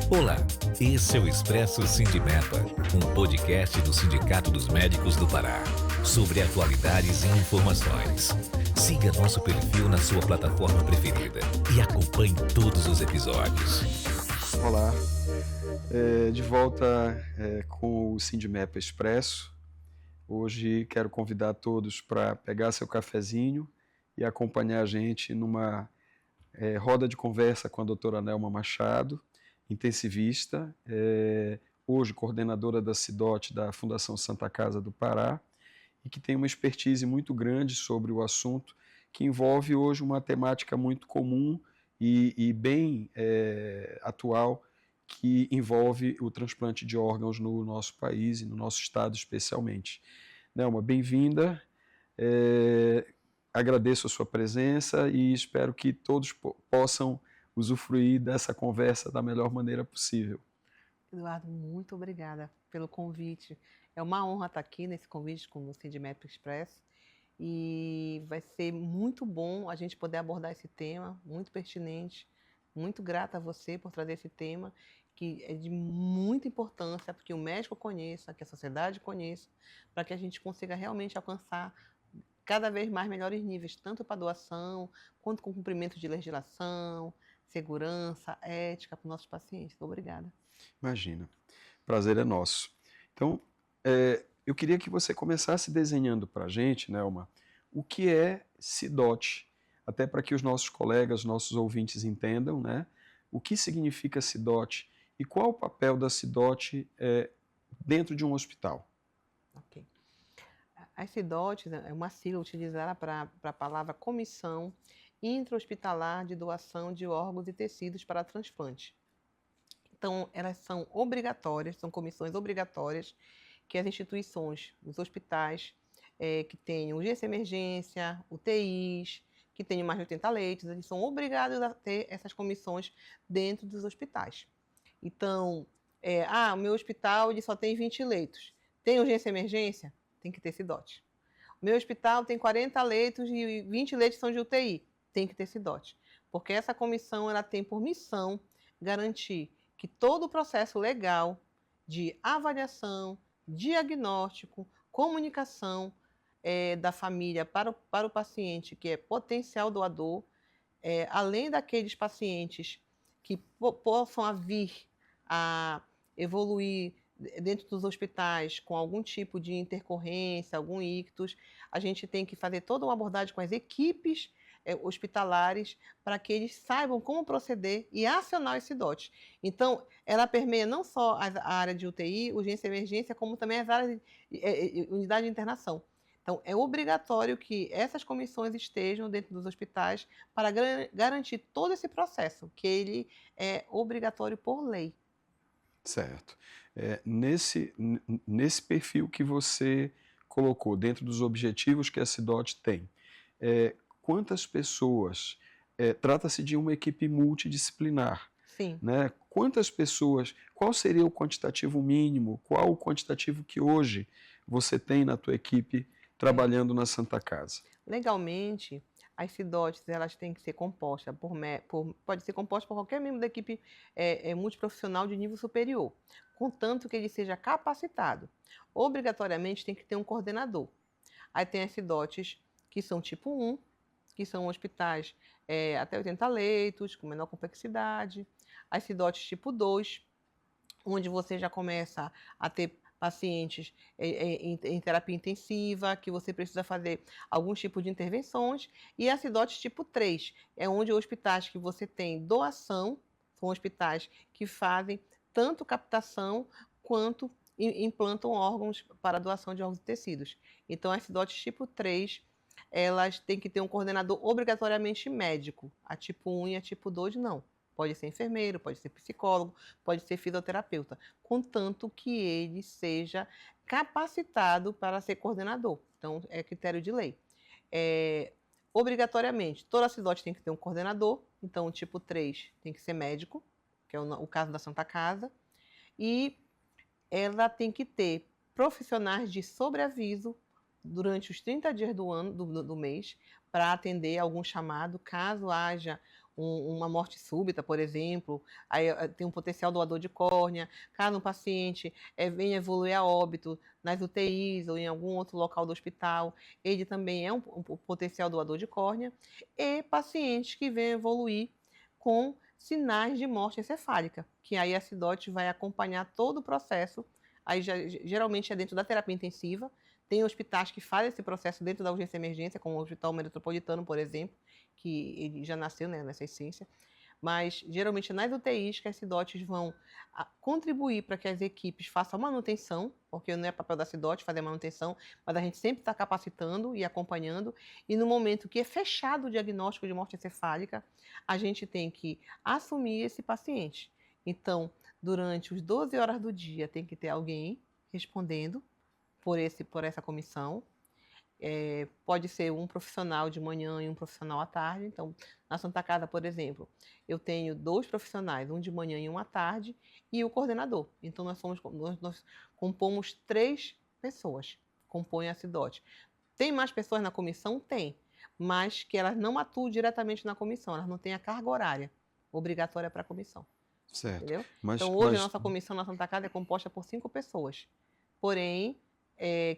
Olá, esse é o Expresso Sindimepa, um podcast do Sindicato dos Médicos do Pará, sobre atualidades e informações. Siga nosso perfil na sua plataforma preferida e acompanhe todos os episódios. Olá, de volta com o Sindimepa Expresso. Hoje quero convidar todos para pegar seu cafezinho e acompanhar a gente numa roda de conversa com a doutora Nelma Machado, intensivista, hoje coordenadora da CIDOT da Fundação Santa Casa do Pará, e que tem uma expertise muito grande sobre o assunto, que envolve hoje uma temática muito comum e bem atual, que envolve o transplante de órgãos no nosso país e no nosso estado especialmente. Nelma, bem-vinda, agradeço a sua presença e espero que todos possam usufruir dessa conversa da melhor maneira possível. Eduardo, muito obrigada pelo convite. É uma honra estar aqui nesse convite com o Sindimepa Expresso e vai ser muito bom a gente poder abordar esse tema, muito pertinente. Muito grata a você por trazer esse tema, que é de muita importância, porque o médico conheça, que a sociedade conheça, para que a gente consiga realmente alcançar cada vez mais melhores níveis, tanto para doação, quanto com cumprimento de legislação, segurança, ética para os nossos pacientes. Obrigada. Imagina, prazer é nosso. Então, eu queria que você começasse desenhando para a gente, Nelma, o que é CIDOT, até para que os nossos colegas, nossos ouvintes entendam, né, o que significa CIDOT e qual o papel da CIDOT dentro de um hospital. Ok. A CIDOT é uma sigla utilizada para a palavra Comissão Intra-Hospitalar de Doação de Órgãos e Tecidos para Transplante. Então, elas são obrigatórias, são comissões obrigatórias que as instituições, os hospitais, que tenham urgência e emergência, UTIs, que tenham mais de 80 leitos, eles são obrigados a ter essas comissões dentro dos hospitais. Então, o meu hospital ele só tem 20 leitos. Tem urgência e emergência? Tem que ter CIDOT. O meu hospital tem 40 leitos e 20 leitos são de UTI. Tem que ter CIDOT. Porque essa comissão ela tem por missão garantir que todo o processo legal de avaliação, diagnóstico, comunicação da família para o paciente que é potencial doador, além daqueles pacientes que possam vir a evoluir dentro dos hospitais com algum tipo de intercorrência, algum ictus, a gente tem que fazer toda uma abordagem com as equipes hospitalares para que eles saibam como proceder e acionar esse CIDOT. Então, ela permeia não só a área de UTI, urgência e emergência, como também as áreas de unidade de internação. Então, é obrigatório que essas comissões estejam dentro dos hospitais para garantir todo esse processo, que ele é obrigatório por lei. Certo. Nesse perfil que você colocou, dentro dos objetivos que a CIDOT tem, quantas pessoas, trata-se de uma equipe multidisciplinar, Sim. né? Quantas pessoas, qual seria o quantitativo mínimo, qual o quantitativo que hoje você tem na tua equipe trabalhando na Santa Casa? Legalmente, as CIDOTs elas têm que ser compostas pode ser composta por qualquer membro da equipe multiprofissional de nível superior, contanto que ele seja capacitado. Obrigatoriamente tem que ter um coordenador. Aí tem as CIDOTs que são tipo 1, que são hospitais até 80 leitos, com menor complexidade. As CIDOTs tipo 2, onde você já começa a ter pacientes em terapia intensiva, que você precisa fazer algum tipo de intervenções, e a CIDOT tipo 3, é onde hospitais que você tem doação, são hospitais que fazem tanto captação quanto implantam órgãos para doação de órgãos e tecidos. Então, as CIDOT tipo 3, elas têm que ter um coordenador obrigatoriamente médico. A tipo 1 e a tipo 2 não. Pode ser enfermeiro, pode ser psicólogo, pode ser fisioterapeuta, contanto que ele seja capacitado para ser coordenador. Então, é critério de lei. Obrigatoriamente, toda a CIDOT tem que ter um coordenador, então o tipo 3 tem que ser médico, que é o caso da Santa Casa, e ela tem que ter profissionais de sobreaviso durante os 30 dias do mês para atender algum chamado, caso haja uma morte súbita, por exemplo, aí tem um potencial doador de córnea. Caso um paciente venha evoluir a óbito nas UTIs ou em algum outro local do hospital, ele também é um potencial doador de córnea. E pacientes que venham evoluir com sinais de morte encefálica, que aí a Cidot vai acompanhar todo o processo. Aí geralmente é dentro da terapia intensiva. Tem hospitais que fazem esse processo dentro da urgência e emergência, como o Hospital Metropolitano, por exemplo, que ele já nasceu, né, nessa essência. Mas geralmente nas UTIs que as Cidotes vão contribuir para que as equipes façam a manutenção, porque não é papel da Cidot fazer a manutenção, mas a gente sempre está capacitando e acompanhando. E no momento que é fechado o diagnóstico de morte encefálica, a gente tem que assumir esse paciente. Então, durante os 12 horas do dia, tem que ter alguém respondendo por essa comissão. Pode ser um profissional de manhã e um profissional à tarde. Então, na Santa Casa, por exemplo, eu tenho 2 profissionais, um de manhã e um à tarde, e o coordenador. Então, nós compomos 3 pessoas, compõem a Cidot. Tem mais pessoas na comissão? Tem, mas que elas não atuam diretamente na comissão, elas não têm a carga horária obrigatória para a comissão. Certo. Entendeu? Então, hoje a nossa comissão na Santa Casa é composta por 5 pessoas. Porém,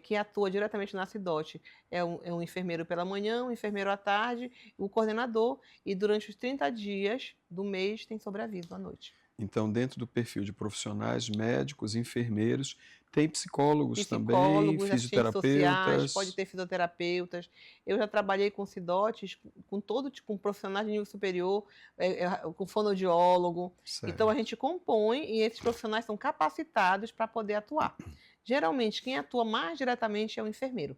que atua diretamente na Cidot é um enfermeiro pela manhã, um enfermeiro à tarde, o coordenador, e durante os 30 dias do mês tem sobreaviso à noite. Então, dentro do perfil de profissionais, médicos, enfermeiros, tem psicólogos também, fisioterapeutas. Pode ter fisioterapeutas. Eu já trabalhei com Cidotes, com profissionais de nível superior, com fonoaudiólogo. Certo. Então, a gente compõe e esses profissionais são capacitados para poder atuar. Geralmente, quem atua mais diretamente é o enfermeiro.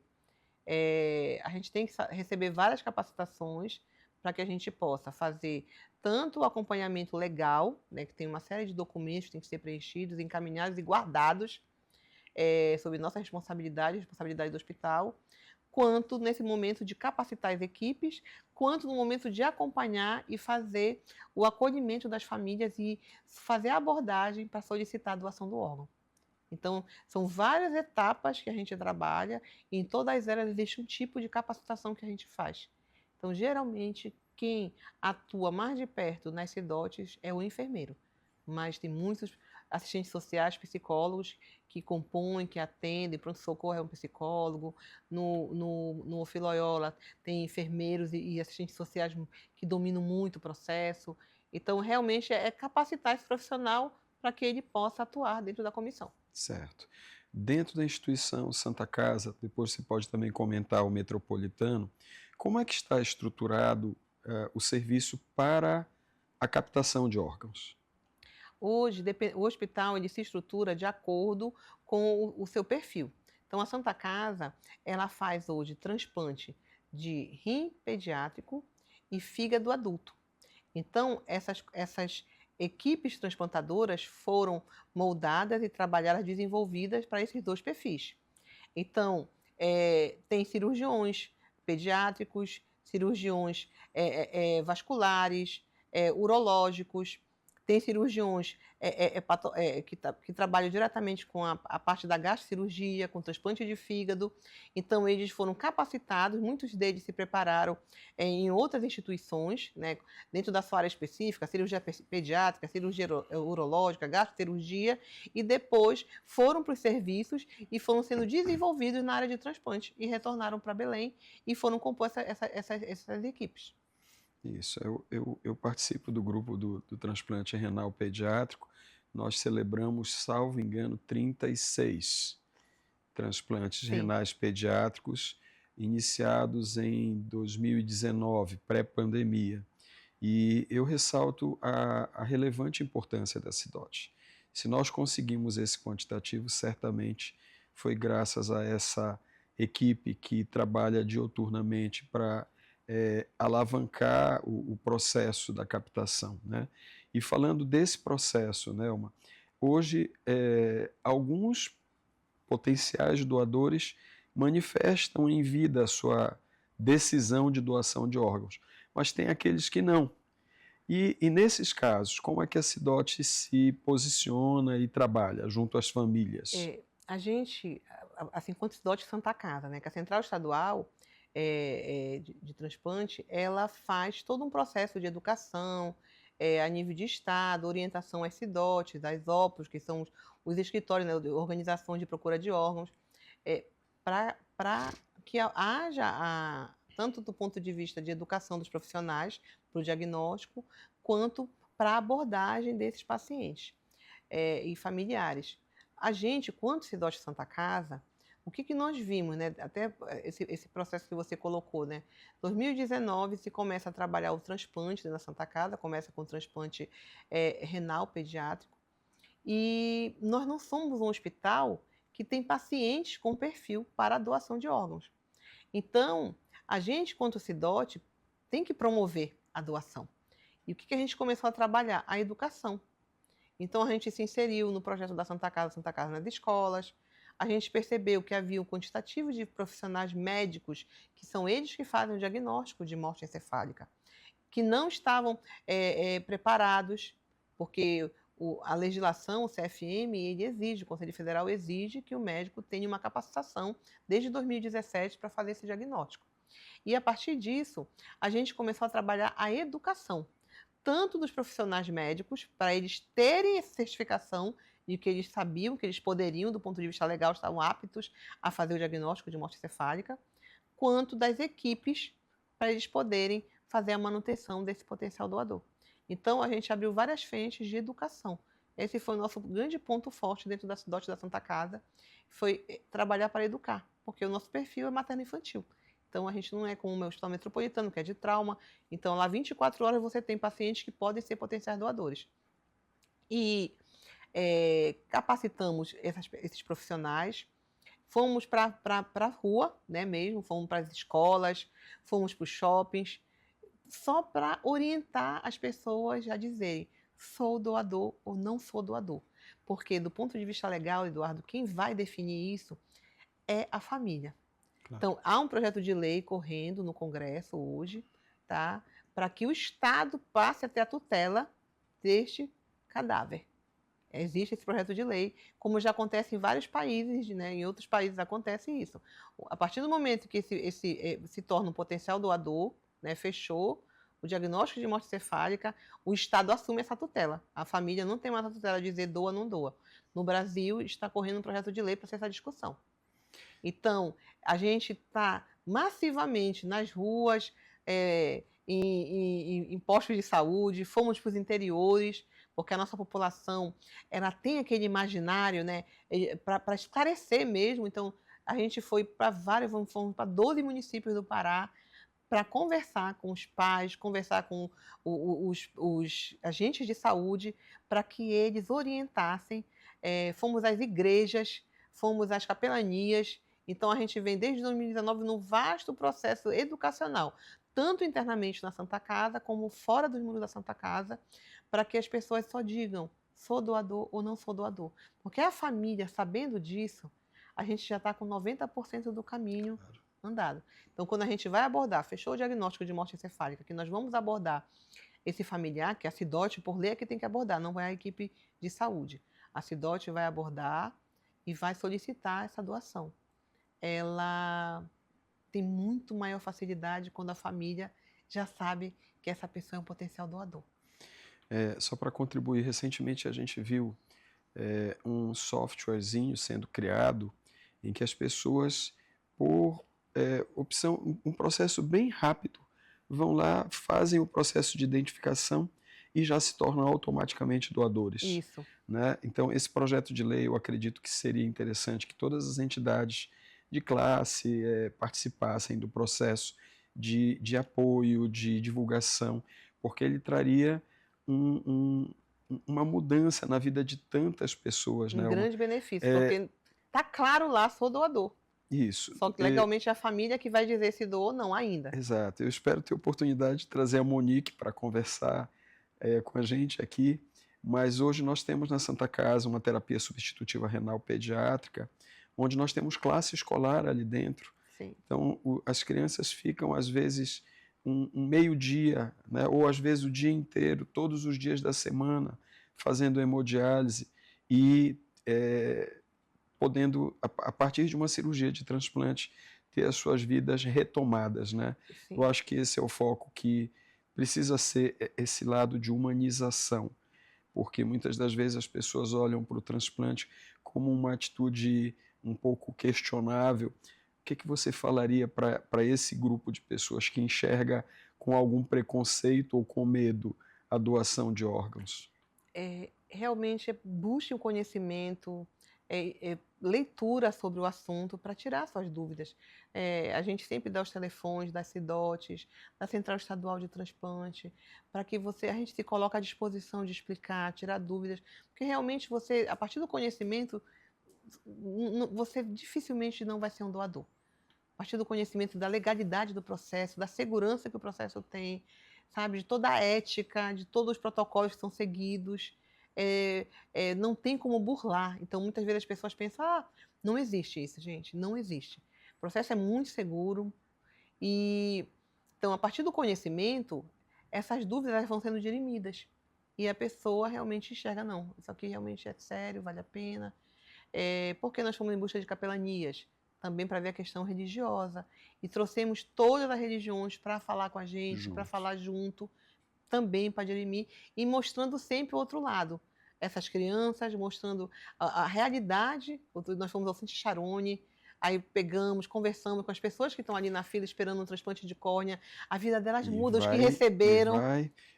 A gente tem que receber várias capacitações para que a gente possa fazer tanto o acompanhamento legal, né, que tem uma série de documentos que têm que ser preenchidos, encaminhados e guardados sob nossa responsabilidade do hospital, quanto nesse momento de capacitar as equipes, quanto no momento de acompanhar e fazer o acolhimento das famílias e fazer a abordagem para solicitar a doação do órgão. Então, são várias etapas que a gente trabalha e em todas elas existe um tipo de capacitação que a gente faz. Então, geralmente, quem atua mais de perto nas Cidotes é o enfermeiro, mas tem muitos assistentes sociais, psicólogos que compõem, que atendem, pronto-socorro é um psicólogo, no Filoiola tem enfermeiros e assistentes sociais que dominam muito o processo. Então, realmente, é capacitar esse profissional para que ele possa atuar dentro da comissão. Certo. Dentro da instituição Santa Casa, depois você pode também comentar o Metropolitano, como é que está estruturado o serviço para a captação de órgãos? Hoje, o hospital ele se estrutura de acordo com o seu perfil. Então, a Santa Casa, ela faz hoje transplante de rim pediátrico e fígado adulto. Então, essas equipes transplantadoras foram moldadas e trabalhadas, desenvolvidas para esses 2 perfis. Então, tem cirurgiões pediátricos, cirurgiões vasculares, urológicos, tem cirurgiões que trabalham diretamente com a parte da gastrocirurgia, com transplante de fígado. Então, eles foram capacitados, muitos deles se prepararam em outras instituições, né, dentro da sua área específica, cirurgia pediátrica, cirurgia urológica, gastrocirurgia, e depois foram para os serviços e foram sendo desenvolvidos na área de transplante e retornaram para Belém e foram compor essas equipes. Isso, eu participo do grupo do transplante renal pediátrico. Nós celebramos, salvo engano, 36 transplantes renais pediátricos iniciados em 2019, pré-pandemia. E eu ressalto a relevante importância da Cidot. Se nós conseguimos esse quantitativo, certamente foi graças a essa equipe que trabalha diuturnamente para alavancar o processo da captação, né? E falando desse processo, Nelma, hoje alguns potenciais doadores manifestam em vida a sua decisão de doação de órgãos, mas tem aqueles que não. E nesses casos, como é que a Cidot se posiciona e trabalha junto às famílias? A gente, assim, quanto Cidot Santa Casa, né, que a Central Estadual, de transplante, ela faz todo um processo de educação, a nível de Estado, orientação às CIDOTs, às OPOS, que são os escritórios, né, organizações de procura de órgãos, para que haja, tanto do ponto de vista de educação dos profissionais para o diagnóstico, quanto para a abordagem desses pacientes e familiares. A gente, quanto CIDOT Santa Casa, o que nós vimos, né? Até esse processo que você colocou, né? 2019 se começa a trabalhar o transplante na Santa Casa, começa com o transplante renal pediátrico, e nós não somos um hospital que tem pacientes com perfil para a doação de órgãos. Então, a gente, quanto CIDOT, tem que promover a doação. E o que a gente começou a trabalhar? A educação. Então, a gente se inseriu no projeto da Santa Casa nas escolas. A gente percebeu que havia um quantitativo de profissionais médicos, que são eles que fazem o diagnóstico de morte encefálica, que não estavam preparados, porque a legislação, o CFM, ele exige, o Conselho Federal exige que o médico tenha uma capacitação desde 2017 para fazer esse diagnóstico. E a partir disso, a gente começou a trabalhar a educação, tanto dos profissionais médicos, para eles terem essa certificação de que eles sabiam que eles poderiam, do ponto de vista legal, estavam aptos a fazer o diagnóstico de morte encefálica, quanto das equipes, para eles poderem fazer a manutenção desse potencial doador. Então, a gente abriu várias frentes de educação. Esse foi o nosso grande ponto forte dentro da CIDOT da Santa Casa, foi trabalhar para educar, porque o nosso perfil é materno-infantil. Então, a gente não é como o meu hospital metropolitano, que é de trauma. Então, lá 24 horas você tem pacientes que podem ser potenciais doadores. E capacitamos esses profissionais, fomos para a rua, né, mesmo, fomos para as escolas, fomos para os shoppings, só para orientar as pessoas a dizerem: sou doador ou não sou doador. Porque, do ponto de vista legal, Eduardo, quem vai definir isso é a família. Claro. Então, há um projeto de lei correndo no Congresso hoje, tá, para que o Estado passe a ter a tutela deste cadáver. Existe esse projeto de lei, como já acontece em vários países, né? Em outros países acontece isso. A partir do momento que se torna um potencial doador, né, fechou o diagnóstico de morte encefálica, o Estado assume essa tutela. A família não tem mais a tutela de dizer doa ou não doa. No Brasil, está correndo um projeto de lei para essa discussão. Então, a gente está massivamente nas ruas, em postos de saúde, fomos para os interiores, porque a nossa população ela tem aquele imaginário, né, para esclarecer mesmo. Então, a gente foi para fomos para 12 municípios do Pará para conversar com os pais, conversar com os agentes de saúde, para que eles orientassem. Fomos às igrejas, fomos às capelanias. Então, a gente vem desde 2019 num vasto processo educacional, tanto internamente na Santa Casa, como fora dos muros da Santa Casa, para que as pessoas só digam: sou doador ou não sou doador. Porque a família, sabendo disso, a gente já está com 90% do caminho andado. Então, quando a gente vai abordar, fechou o diagnóstico de morte encefálica, que nós vamos abordar esse familiar, que a CIDOT, por lei, é que tem que abordar, não vai a equipe de saúde. A CIDOT vai abordar e vai solicitar essa doação. Ela tem muito maior facilidade quando a família já sabe que essa pessoa é um potencial doador. Só para contribuir, recentemente a gente viu um softwarezinho sendo criado em que as pessoas, por opção, um processo bem rápido, vão lá, fazem o processo de identificação e já se tornam automaticamente doadores. Isso. Né? Então, esse projeto de lei, eu acredito que seria interessante que todas as entidades de classe participassem do processo de apoio, de divulgação, porque ele traria uma mudança na vida de tantas pessoas. Um grande benefício, porque está claro lá, sou doador. Isso. Só que legalmente é a família que vai dizer se doou ou não ainda. Exato. Eu espero ter a oportunidade de trazer a Monique para conversar com a gente aqui, mas hoje nós temos na Santa Casa uma terapia substitutiva renal pediátrica, onde nós temos classe escolar ali dentro. Sim. Então, as crianças ficam, às vezes, um meio-dia, né, ou às vezes o dia inteiro, todos os dias da semana, fazendo hemodiálise e podendo, a partir de uma cirurgia de transplante, ter as suas vidas retomadas, né? Sim. Eu acho que esse é o foco que precisa ser esse lado de humanização, porque muitas das vezes as pessoas olham para o transplante como uma atitude um pouco questionável. O que você falaria para esse grupo de pessoas que enxerga com algum preconceito ou com medo a doação de órgãos? Realmente busque o conhecimento, leitura sobre o assunto para tirar suas dúvidas. A gente sempre dá os telefones das CIDOTs, da Central Estadual de Transplante, para que a gente se coloque à disposição de explicar, tirar dúvidas, porque realmente você, a partir do conhecimento, você dificilmente não vai ser um doador. A partir do conhecimento da legalidade do processo, da segurança que o processo tem, sabe, de toda a ética, de todos os protocolos que são seguidos, não tem como burlar. Então, muitas vezes as pessoas pensam, não existe isso, gente, não existe. O processo é muito seguro e, então, a partir do conhecimento, essas dúvidas elas vão sendo dirimidas e a pessoa realmente enxerga, não, isso aqui realmente é sério, vale a pena. Porque nós fomos em busca de capelanias, também para ver a questão religiosa, e trouxemos todas as religiões para falar com a gente, para falar junto, também para dirimir, e mostrando sempre o outro lado. Essas crianças, mostrando a realidade. Nós fomos ao Cinti Charone, aí pegamos, conversamos com as pessoas que estão ali na fila esperando um transplante de córnea, a vida delas muda, os que receberam.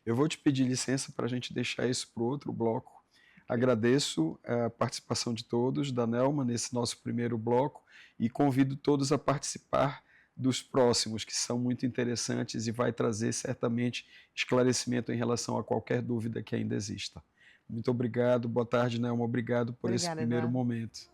Eu vou te pedir licença para a gente deixar isso para o outro bloco. Agradeço a participação de todos, da Nelma, nesse nosso primeiro bloco, e convido todos a participar dos próximos, que são muito interessantes e vai trazer certamente esclarecimento em relação a qualquer dúvida que ainda exista. Muito obrigado, boa tarde, Nelma, obrigado por esse primeiro momento.